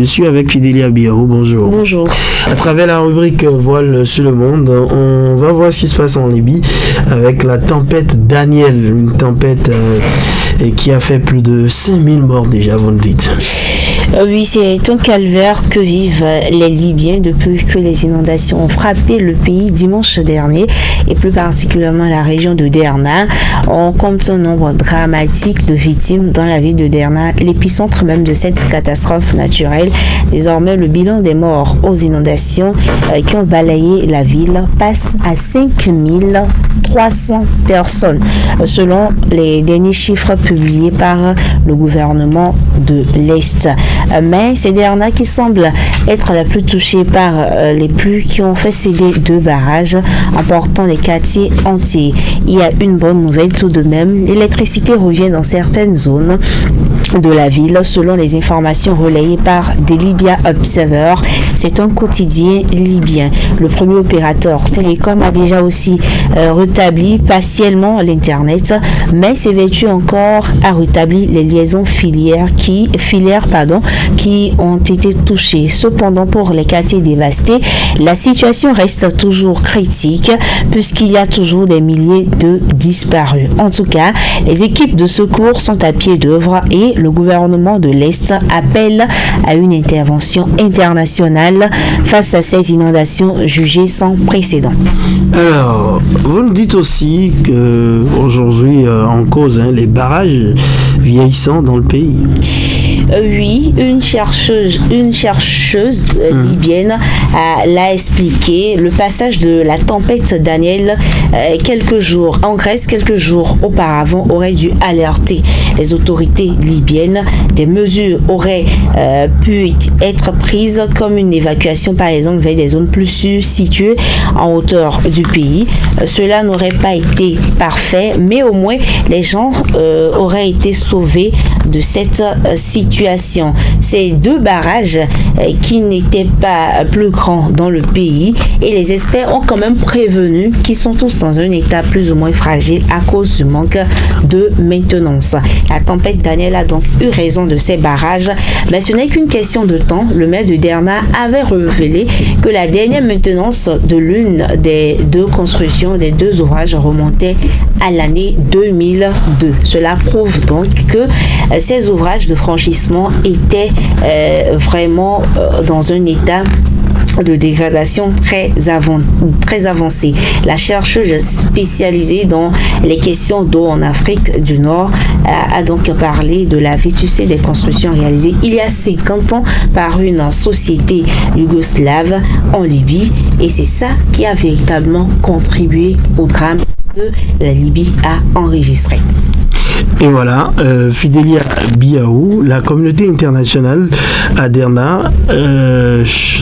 Je suis avec Fidélia Biaou, bonjour. Bonjour. À travers la rubrique Voile sur le monde, on va voir ce qui se passe en Libye avec la tempête Daniel, une tempête qui a fait plus de 5000 morts déjà, vous le dites. Oui, c'est un calvaire que vivent les Libyens depuis que les inondations ont frappé le pays dimanche dernier et plus particulièrement la région de Derna. On compte un nombre dramatique de victimes dans la ville de Derna, l'épicentre même de cette catastrophe naturelle. Désormais, le bilan des morts aux inondations qui ont balayé la ville passe à 5300 personnes, selon les derniers chiffres publiés par le gouvernement de l'Est. Mais c'est Derna qui semble être la plus touchée par les pluies qui ont fait céder 2 barrages, emportant les quartiers entiers. Il y a une bonne nouvelle tout de même, l'électricité revient dans certaines zones de la ville, selon les informations relayées par des Libya Observer. C'est un quotidien libyen. Le premier opérateur télécom a déjà aussi rétabli partiellement l'Internet, mais s'évertue encore à rétablir les liaisons filaires qui ont été touchées. Cependant, pour les quartiers dévastés, la situation reste toujours critique puisqu'il y a toujours des milliers de disparus. En tout cas, les équipes de secours sont à pied d'œuvre et le gouvernement de l'Est appelle à une intervention internationale face à ces inondations jugées sans précédent. Alors, vous nous dites aussi qu'aujourd'hui, en cause, les barrages vieillissants dans le pays. Oui, une chercheuse libyenne l'a expliqué. Le passage de la tempête Daniel en Grèce quelques jours auparavant aurait dû alerter les autorités libyennes. Des mesures auraient pu être prises comme une évacuation par exemple vers des zones plus sûres situées en hauteur du pays. Cela n'aurait pas été parfait, mais au moins les gens auraient été sauvés de cette situation. Ces 2 barrages qui n'étaient pas plus grands dans le pays et les experts ont quand même prévenu qu'ils sont tous dans un état plus ou moins fragile à cause du manque de maintenance. La tempête Daniel a donc eu raison de ces barrages, mais ce n'est qu'une question de temps. Le maire de Derna avait révélé que la dernière maintenance de l'une des 2 constructions des 2 ouvrages remontait à l'année 2002. Cela prouve donc que ces ouvrages de franchissement étaient vraiment dans un état de dégradation très avancée. La chercheuse spécialisée dans les questions d'eau en Afrique du Nord a donc parlé de la vétusté des constructions réalisées il y a 50 ans par une société yougoslave en Libye, et c'est ça qui a véritablement contribué au drame que la Libye a enregistré. Et voilà, Fidélia Biaou, la communauté internationale à Derna,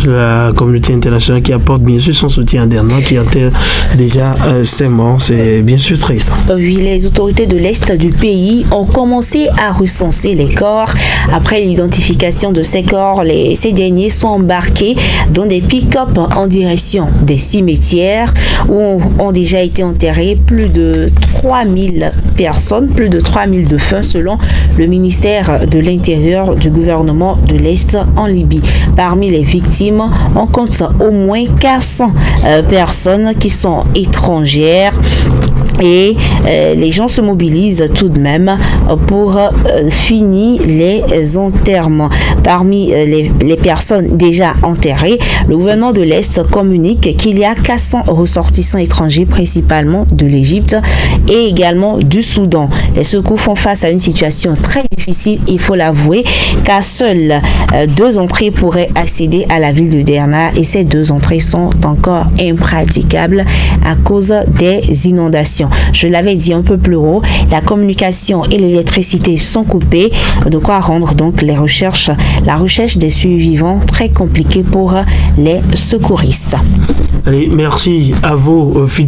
la communauté internationale qui apporte bien sûr son soutien à Derna, qui enterre déjà ses morts, c'est bien sûr triste. Oui, les autorités de l'Est du pays ont commencé à recenser les corps. Après l'identification de ces corps, ces derniers sont embarqués dans des pick-up en direction des cimetières où ont déjà été enterrés plus de 3000 personnes, plus de 3000 défunts selon le ministère de l'Intérieur du gouvernement de l'Est en Libye. Parmi les victimes, on compte au moins 400 personnes qui sont étrangères. Et les gens se mobilisent tout de même pour finir les enterrements. Parmi les personnes déjà enterrées, le gouvernement de l'Est communique qu'il y a 400 ressortissants étrangers, principalement de l'Égypte et également du Soudan. Les secours font face à une situation très difficile, il faut l'avouer, car seules 2 entrées pourraient accéder à la ville de Derna et ces 2 entrées sont encore impraticables à cause des inondations. Je l'avais dit un peu plus haut, la communication et l'électricité sont coupées, de quoi rendre donc la recherche des survivants très compliquée pour les secouristes. Allez, merci à vous, fidèles.